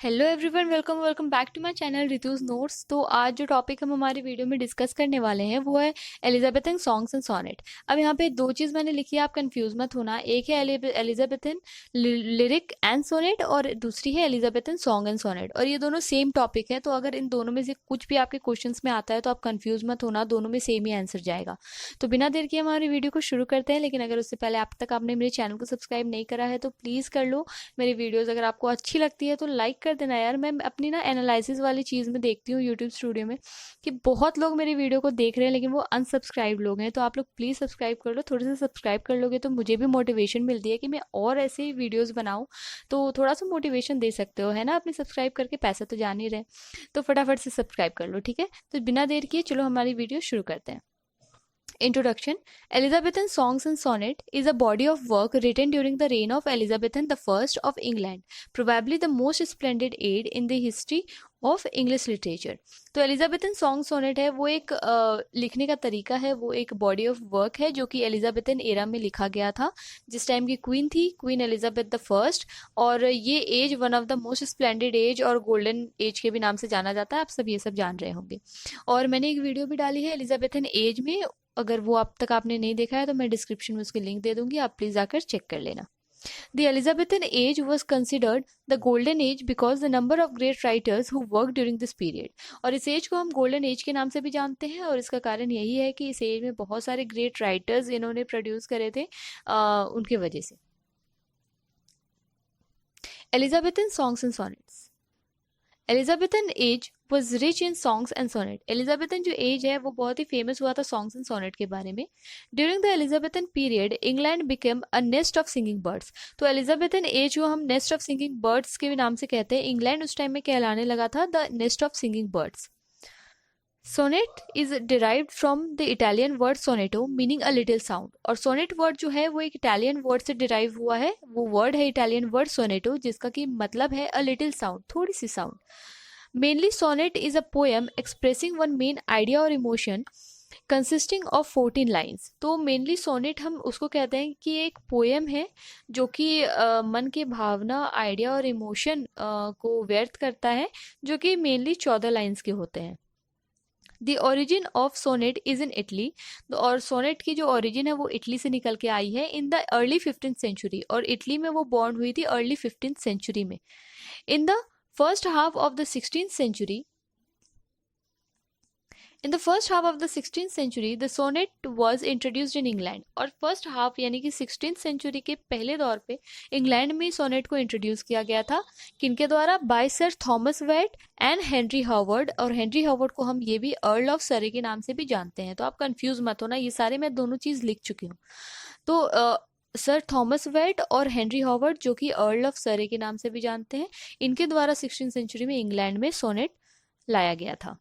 Hello everyone, welcome welcome back to my channel Ritu's notes. तो आज जो टॉपिक हम हमारी वीडियो में डिस्कस करने वाले हैं वो है एलिजाबेथन सॉन्ग्स एंड सोनेट। अब यहाँ पे दो चीज़ मैंने लिखी है, आप कंफ्यूज मत होना। एक है एलिजाबेथन लिरिक एंड सोनेट और दूसरी है एलिजाबेथन सॉन्ग एंड सोनेट, और ये दोनों सेम टॉपिक है। तो अगर इन दोनों में से कुछ भी आपके क्वेश्चंस में आता है तो आप कंफ्यूज मत होना, दोनों में सेम ही आंसर जाएगा। तो बिना देर किए हमारी वीडियो को शुरू करते हैं। लेकिन अगर उससे पहले अब तक आपने मेरे चैनल को सब्सक्राइब नहीं करा है तो प्लीज़ कर लो। मेरी वीडियोस अगर आपको अच्छी लगती है तो लाइक कर देना यार। मैं अपनी ना एनालिसिस वाली चीज़ में देखती हूँ यूट्यूब स्टूडियो में कि बहुत लोग मेरी वीडियो को देख रहे हैं लेकिन वो अनसब्सक्राइब लोग हैं। तो आप लोग प्लीज़ सब्सक्राइब कर लो, थोड़े से सब्सक्राइब कर लोगे तो मुझे भी मोटिवेशन मिलती है कि मैं और ऐसे वीडियोज़ बनाऊँ। तो थोड़ा सा मोटिवेशन दे सकते हो, है ना। अपने सब्सक्राइब करके पैसा तो जान ही रहे, तो फटाफट से सब्सक्राइब कर लो, ठीक है। तो बिना देर किए चलो हमारी वीडियो शुरू करते हैं। Introduction. Elizabethan Songs and Sonnet is a body of work written during the reign of Elizabethan I of England, probably the most splendid age in the history of English literature. तो Elizabethan song sonnet है वो एक लिखने का तरीका है, वो एक बॉडी ऑफ वर्क है जो कि एलिजाबेथन एरा में लिखा गया था, जिस टाइम की क्वीन थी क्वीन एलिजाबेथ द फर्स्ट। और ये age one of the most splendid age और गोल्डन एज के भी नाम से जाना जाता है। आप सब ये सब जान रहे होंगे। और मैंने एक वीडियो भी डाली है एलिजाबेथन एज में, अगर वो अब तक आपने नहीं देखा है तो मैं डिस्क्रिप्शन में उसकी लिंक दे दूंगी, आप प्लीज आकर चेक कर लेना। The Elizabethan age was considered the golden age because the number of great writers who worked during this period। और इस एज को हम गोल्डन एज के नाम से भी जानते हैं, और इसका कारण यही है कि इस एज में बहुत सारे ग्रेट राइटर्स इन्होंने प्रोड्यूस करे थे उनके वजह से। Elizabethan songs and sonnets. Elizabethan age was rich in songs and sonnet. Elizabethan जो एज है वो बहुत ही फेमस हुआ था सॉन्ग्स एंड सोनेट के बारे में। During the Elizabethan period England became a nest of singing birds. तो एलिजाबेथन एज को हम नेस्ट ऑफ सिंगिंग बर्ड्स के नाम से कहते हैं। इंग्लैंड उस टाइम में कहलाने लगा था the nest of singing birds. Sonnet is derived from the Italian word sonetto meaning a little sound. और सोनेट वर्ड जो है वो एक इटालियन वर्ड से डिराइव हुआ है। वो वर्ड है इटालियन वर्ड सोनेटो, जिसका कि मतलब है अ लिटिल साउंड, थोड़ी सी sound. Mainly, sonnet is a poem expressing one main idea or emotion consisting of 14 lines। तो मेनली सोनेट हम उसको कहते हैं कि एक पोएम है जो कि मन की भावना, आइडिया और इमोशन को व्यक्त करता है, जो कि मेनली 14 लाइन्स के होते हैं। The origin of sonnet is in Italy. और सोनेट की जो ओरिजिन है वो इटली से निकल के आई है in the early 15th century. और इटली में वो बॉर्न हुई थी अर्ली 15th सेंचुरी में। In the first half of the 16th century In the first half of the 16th century, the sonnet was introduced in England। और first half यानी कि 16th century के पहले दौर पे इंग्लैंड में सोनेट को इंट्रोड्यूस किया गया था। किनके द्वारा? By sir Thomas Wyatt and Henry Howard. और हेनरी हॉवर्ड को हम ये भी अर्ल ऑफ सरे के नाम से भी जानते हैं। तो आप कंफ्यूज मत होना, ये सारे मैं दोनों चीज़ लिख चुकी हूँ। तो सर थॉमस वेट और हेनरी हॉवर्ड, जो कि अर्ल ऑफ सरे के नाम से भी जानते हैं, इनके द्वारा 16th सेंचुरी में इंग्लैंड में सोनेट लाया गया था।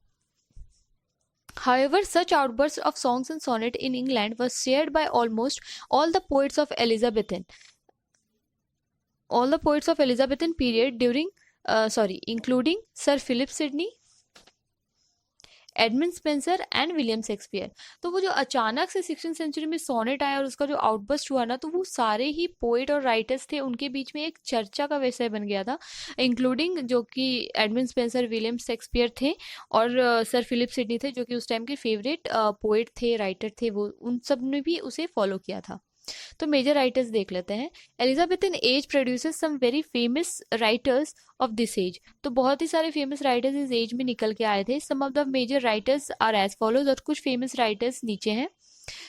However, such outbursts of songs and sonnet in England was shared by almost all the poets of Elizabethan period during including Sir Philip Sidney, Edmund Spenser and William Shakespeare. तो वो जो अचानक से 16th century में sonnet आया और उसका जो आउटबर्स्ट हुआ ना, तो वो सारे ही पोइट और राइटर्स थे, उनके बीच में एक चर्चा का विषय बन गया था, इंक्लूडिंग जो कि एडमंड स्पेंसर, विलियम शेक्सपियर थे और सर फिलिप सिडनी थे, जो कि उस टाइम के फेवरेट पोइट थे, राइटर थे। वो उन सब ने भी उसे फॉलो किया था। तो मेजर राइटर्स देख लेते हैं। Elizabethan age produces some very famous writers of this age. तो बहुत ही सारे फेमस राइटर्स इस एज में निकल के आए थे। Some of the major writers are as follows, और कुछ फेमस राइटर्स नीचे हैं।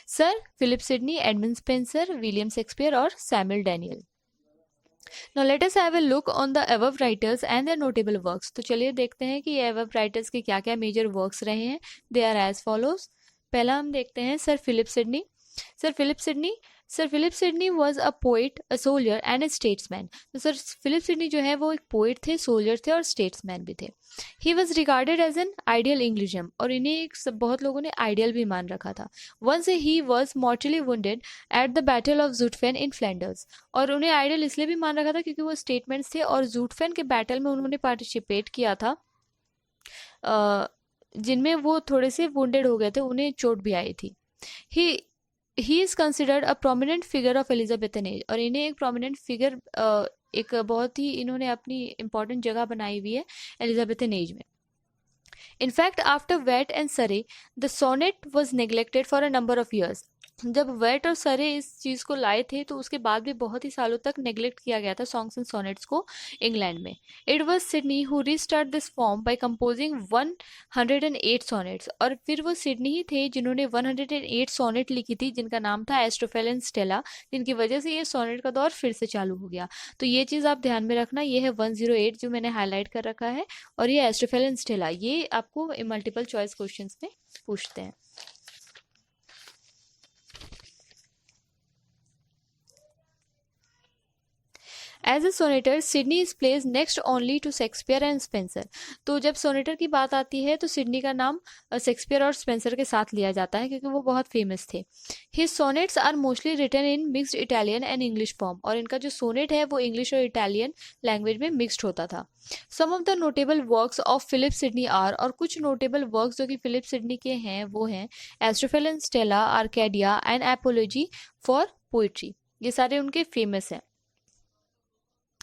Sir Philip Sidney, Edmund Spenser, William Shakespeare और Samuel Daniel. Now let us have a look on the above writers and their notable works। तो चलिए देखते हैं कि ये above writers के क्या क्या मेजर वर्क्स रहे हैं। They are as follows। पहला हम देखते हैं sir Philip Sidney. Sir Philip Sidney was a poet, a soldier and a statesman. तो सर फिलिप सिडनी जो है वो एक पोइट थे, सोल्जर थे और स्टेट्समैन भी थे। He was regarded as an ideal Englishman. और इन्हें एक बहुत लोगों ने आइडियल भी मान रखा था। Once he was mortally wounded at the battle of Zutphen in Flanders. और उन्हें आइडियल इसलिए भी मान रखा था क्योंकि वो स्टेटमेंट्स थे और जूटफेन के बैटल में उन्होंने पार्टिसिपेट किया था, जिनमें वो थोड़े से वुंडेड हो गए थे, उन्हें चोट भी आई थी। He is considered a prominent figure of Elizabethan age. और इन्हें एक प्रोमिनेंट फिगर एक बहुत ही इन्होंने अपनी इम्पोर्टेंट जगह बनाई हुई है एलिजाबेथन एज में। In fact, after Wet and Surrey, the sonnet was neglected for a number of years. जब वेट और सरे इस चीज़ को लाए थे तो उसके बाद भी बहुत ही सालों तक नेग्लेक्ट किया गया था सॉन्ग्स एंड सोनेट्स को इंग्लैंड में। It was Sydney who restart this form by composing 108 sonnets, और फिर वो सिडनी ही थे जिन्होंने 108 सोनेट लिखी थी जिनका नाम था एस्ट्रोफेल एंड स्टेला, जिनकी वजह से ये सोनेट का दौर फिर से चालू हो गया। तो ये चीज़ आप ध्यान में रखना, ये है 108 जो मैंने हाईलाइट कर रखा है, और ये एस्ट्रोफेल एंड स्टेला ये आपको मल्टीपल चॉइस क्वेश्चंस में पूछते हैं। As a sonneteer Sidney is place next only to Shakespeare and Spenser. तो जब सोनेटर की बात आती है तो सिडनी का नाम शेक्सपियर और स्पेंसर के साथ लिया जाता है क्योंकि वो बहुत फेमस थे। His sonnets are mostly written in mixed Italian and English form, और इनका जो सोनेट है वो इंग्लिश और इटालियन लैंग्वेज में मिक्स्ड होता था। Some of the notable works of Philip Sidney are, और कुछ नोटेबल वर्क्स जो कि फिलिप सिडनी के हैं वो हैं एस्ट्रोफेल and Stella, Arcadia and apiology for poetry. ये सारे उनके फेमस हैं।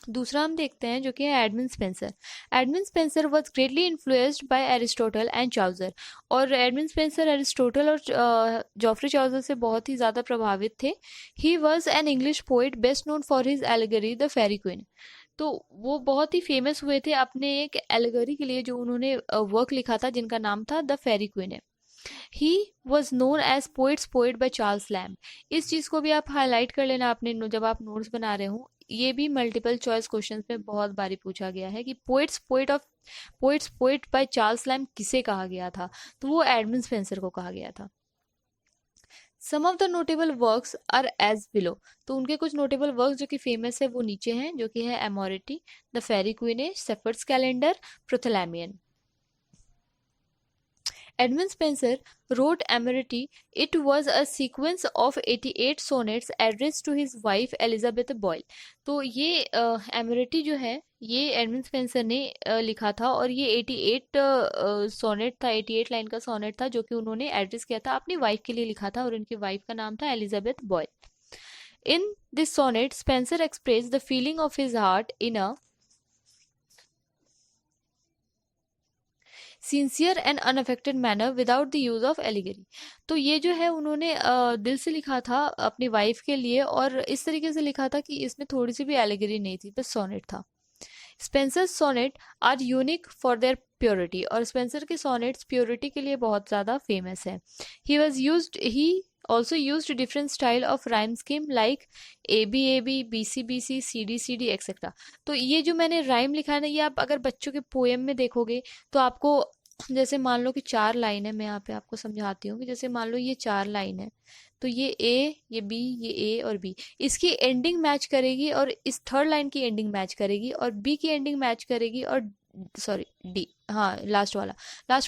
दूसरा हम देखते हैं जो कि है Edmund Spenser. Edmund Spenser was greatly influenced by Aristotle and Chaucer, और एडमंड स्पेंसर एरिस्टोटल और जॉफ्री चाउजर से बहुत ही ज़्यादा प्रभावित थे। He was an English poet best known for his allegory the Faerie Queene. तो वो बहुत ही फेमस हुए थे अपने एक एलिगरी के लिए जो उन्होंने वर्क लिखा था जिनका नाम था द फेरी क्वीन है। He was known as poets poet by Charles Lamb. इस चीज़ को भी आप हाईलाइट कर लेना अपने जब आप नोट्स बना रहे हो। ये भी मल्टीपल चॉइस क्वेश्चंस में बहुत बारी पूछा गया है कि poets poet by Charles lamb किसे कहा गया था, तो वो एडमंड स्पेंसर को कहा गया था। Some of the notable works are as below. तो उनके कुछ नोटेबल वर्क्स जो कि फेमस है वो नीचे हैं, जो कि है Amoretti, the Faerie Queene, Shepheardes Calender, Prothalamion. Edmund Spencer wrote Amority. It was a sequence of 88 sonnets addressed to his wife Elizabeth Boyle. तो ये Amority जो है ये एडमंड स्पेंसर ने लिखा था, और ये 88 सोनेट था, 88 लाइन का सोनेट था जो कि उन्होंने एड्रेस किया था अपनी वाइफ के लिए लिखा था, और उनकी वाइफ का नाम था Elizabeth Boyle. In this sonnet Spenser express the feeling of his heart in a sincere and unaffected manner without the use of allegory. तो ये जो है उन्होंने दिल से लिखा था अपनी वाइफ के लिए, और इस तरीके से लिखा था कि इसमें थोड़ी सी भी एलिगरी नहीं थी, बस सोनेट था। Spenser sonnet are unique for their purity, और स्पेंसर के सोनेट्स प्योरिटी के लिए बहुत ज़्यादा फेमस है। ही also used different style of rhyme scheme like ABAB, BCBC, CDCD etc. तो ये जो मैंने राइम लिखा है ना, ये आप अगर बच्चों के पोएम में देखोगे तो आपको जैसे मान लो कि 4 लाइन है, मैं यहाँ पे आपको समझाती हूँ कि जैसे मान लो ये 4 लाइन है, तो ये ए, ये बी, ये ए और बी, इसकी एंडिंग मैच करेगी, और इस थर्ड लाइन की एंडिंग मैच करेगी, और बी की एंडिंग मैच करेगी, और सॉरी डी, हाँ लास्ट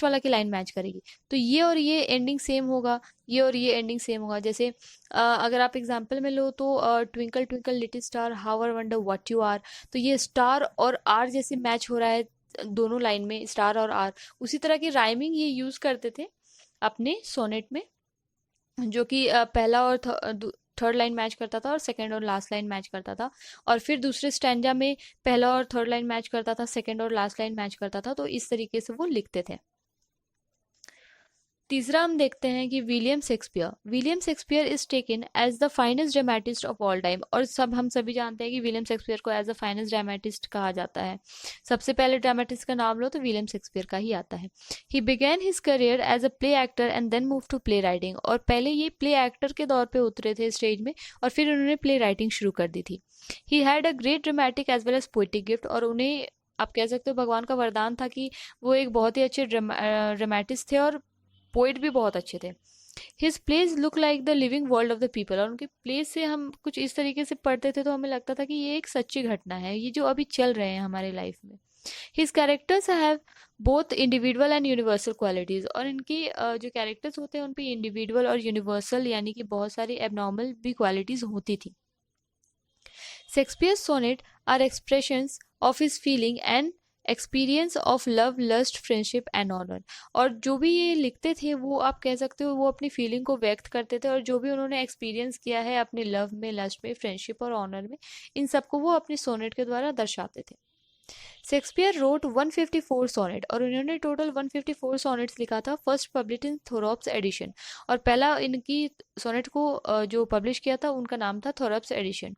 वाला की लाइन मैच करेगी। तो ये और ये एंडिंग सेम होगा, ये और ये एंडिंग सेम होगा। जैसे अगर आप एग्जांपल में लो तो twinkle twinkle little star how I wonder what you are, तो ये स्टार और आर जैसे मैच हो रहा है दोनों लाइन में, स्टार और आर। उसी तरह की राइमिंग ये यूज करते थे अपने सोनेट में, जो कि पहला और थर्ड लाइन मैच करता था, और सेकंड और लास्ट लाइन मैच करता था, और फिर दूसरे स्टैंजा में पहला और थर्ड लाइन मैच करता था, सेकंड और लास्ट लाइन मैच करता था। तो इस तरीके से वो लिखते थे। तीसरा हम देखते हैं कि William Shakespeare is taken as the finest dramatist of all time, और हम सभी जानते हैं कि विलियम शेक्सपियर को एज द फाइनेस्ट ड्रामेटिस्ट कहा जाता है। सबसे पहले ड्रामेटिस्ट का नाम लो तो विलियम शेक्सपियर का ही आता है। He began his career as a play actor and then move to play writing, और पहले ये प्ले एक्टर के दौर पे उतरे थे स्टेज में, और फिर उन्होंने प्ले राइटिंग शुरू कर दी थी। He had a great dramatic as well as poetic gift, और उन्हें आप कह सकते हो भगवान का वरदान था कि वो एक बहुत ही अच्छे ड्रामेटिस्ट थे और पोइट भी बहुत अच्छे थे। His plays look like the living world of the people, और उनके प्लेज से हम कुछ इस तरीके से पढ़ते थे तो हमें लगता था कि ये एक सच्ची घटना है, ये जो अभी चल रहे हैं हमारे लाइफ में। His characters have both individual and universal qualities, और इनकी जो कैरेक्टर्स होते हैं उन पे इंडिविजुअल और यूनिवर्सल यानी कि बहुत सारी एबनॉर्मल भी क्वालिटीज होती थी। Shakespeare sonnet are expressions of his feeling and experience of love, lust, friendship and honour. और जो भी ये लिखते थे वो आप कह सकते हो वो अपनी फीलिंग को व्यक्त करते थे, और जो भी उन्होंने एक्सपीरियंस किया है अपने लव में, लस्ट में, फ्रेंडशिप और ऑनर में, इन सबको वो अपनी सोनेट के द्वारा दर्शाते थे। शेक्सपियर रोट 154 सोनेट, और उन्होंने टोटल 154 सोनेट्स लिखा था, फर्स्ट पब्लिश इन थोरप्स एडिशन। और पहला इनकी सोनेट को जो पब्लिश किया था उनका नाम था Thorpe's edition.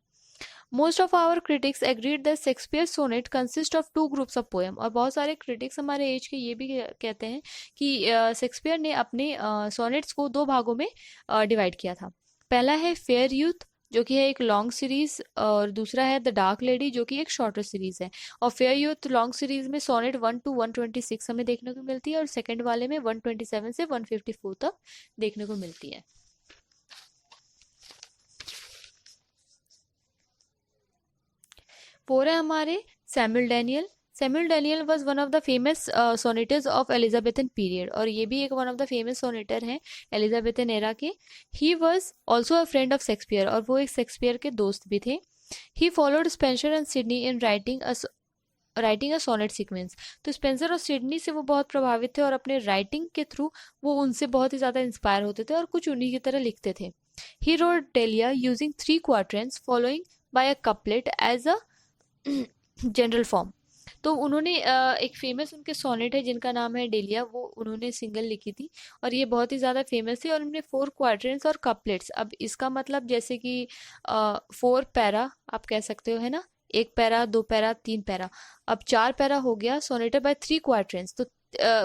Most of our critics agreed that Shakespeare sonnet consist of two groups of poem, और बहुत सारे क्रिटिक्स हमारे एज के ये भी कहते हैं कि शेक्सपियर ने अपने सोनेट्स को दो भागों में डिवाइड किया था। पहला है फेयर यूथ, जो कि है एक लॉन्ग सीरीज, और दूसरा है द डार्क लेडी, जो कि एक शॉर्टर सीरीज है। और फेयर यूथ लॉन्ग सीरीज में सोनेट 1 to 126 हमें देखने को मिलती है, और सेकंड वाले में 127 से 154 तक देखने को मिलती है। फोर है हमारे Samuel Daniel. Samuel Daniel was one of the famous sonneteers of Elizabethan period, और ये भी एक one of the famous sonneteer हैं एलिजाबेथन एरा के। He was also a friend of Shakespeare, और वो एक शेक्सपियर के दोस्त भी थे। He followed Spenser and Sidney in writing a sonnet sequence. तो स्पेंसर और सिडनी से वो बहुत प्रभावित थे, और अपने राइटिंग के थ्रू वो उनसे बहुत ही ज़्यादा इंस्पायर होते थे और कुछ उन्हीं की तरह लिखते थे। He wrote Delia using 3 quatrains following by a couplet as a general form. तो उन्होंने एक फेमस उनके सोनेट है जिनका नाम है डेलिया, वो उन्होंने सिंगल लिखी थी, और ये बहुत ही ज़्यादा फेमस है। और उनमें 4 क्वार्टरन्स और कपलेट्स, अब इसका मतलब जैसे कि 4 पैरा आप कह सकते हो, है ना, 1 पैरा, 2 पैरा, 3 पैरा। अब 4 पैरा हो गया सोनेटेड बाय 3 क्वार्टरन्स, तो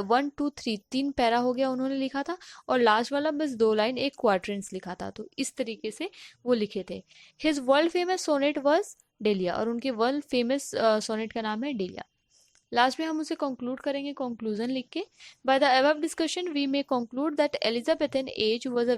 1 2 3 3 पैरा हो गया उन्होंने लिखा था, और लास्ट वाला बस 2 लाइन 1 क्वार्टरन्स लिखा था। तो इस तरीके से वो लिखे थे। His world famous sonnet was Delia, और उनके वर्ल्ड फेमस सोनेट का नाम है डेलिया। लास्ट में हम उसे कंक्लूड करेंगे कंक्लूजन लिख के। By the above discussion we may conclude that Elizabethan age was a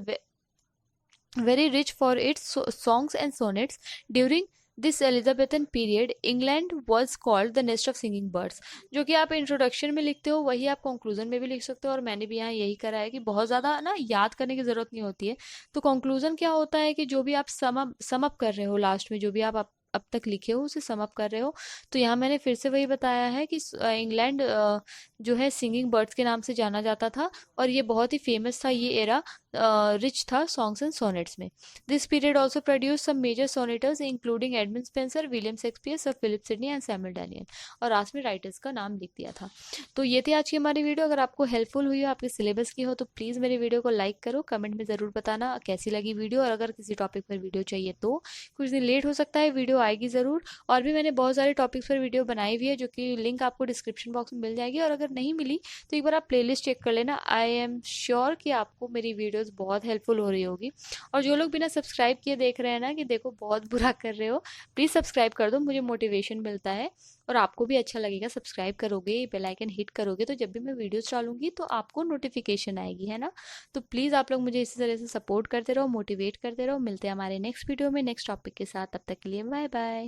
very rich for its songs and sonnets. During this Elizabethan period, England was called the nest of singing birds। जो कि आप introduction में लिखते हो वही आप conclusion में भी लिख सकते हो, और मैंने भी यहाँ यही करा है कि बहुत ज़्यादा ना याद करने की ज़रूरत नहीं होती है। तो कंक्लूजन क्या होता है कि जो भी आप समअप कर रहे हो, लास्ट में जो भी आप अब तक लिखे हो उसे समअप कर रहे हो। तो यहाँ मैंने फिर से वही बताया है कि इंग्लैंड जो है सिंगिंग बर्ड्स के नाम से जाना जाता था, और ये बहुत ही फेमस था, ये एरा रिच था सॉन्ग्स एंड सोनेट्स में। This period also produce some major sonneteers including Edmund Spenser, William Shakespeare, sir Philip Sidney and Samuel Daniel, और लास्ट में राइटर्स का नाम लिख दिया था। तो ये थी आज की हमारी वीडियो। अगर आपको हेल्पफुल हुई हो, आपके सिलेबस की हो, तो प्लीज़ मेरे वीडियो को लाइक करो, कमेंट में ज़रूर बताना कैसी लगी वीडियो, और अगर किसी टॉपिक पर वीडियो चाहिए तो कुछ दिन लेट हो सकता है, वीडियो आएगी ज़रूर। और भी मैंने बहुत सारे टॉपिक्स पर वीडियो बनाई हुई है, जो कि लिंक आपको डिस्क्रिप्शन बॉक्स में मिल जाएगी, और अगर नहीं मिली तो एक बार आप प्लेलिस्ट चेक कर लेना। आई एम श्योर कि आपको मेरी वीडियोस बहुत हेल्पफुल हो रही होगी। और जो लोग बिना सब्सक्राइब किए देख रहे हैं ना कि देखो बहुत बुरा कर रहे हो, प्लीज़ सब्सक्राइब कर दो, मुझे मोटिवेशन मिलता है, और आपको भी अच्छा लगेगा। सब्सक्राइब करोगे, बेल आइकन हिट करोगे, तो जब भी मैं वीडियोस डालूंगी तो आपको नोटिफिकेशन आएगी, है ना। तो प्लीज़ आप लोग मुझे इसी तरह से सपोर्ट करते रहो, मोटिवेट करते रहो। मिलते हैं हमारे नेक्स्ट वीडियो में नेक्स्ट टॉपिक के साथ, तब तक के लिए बाय बाय।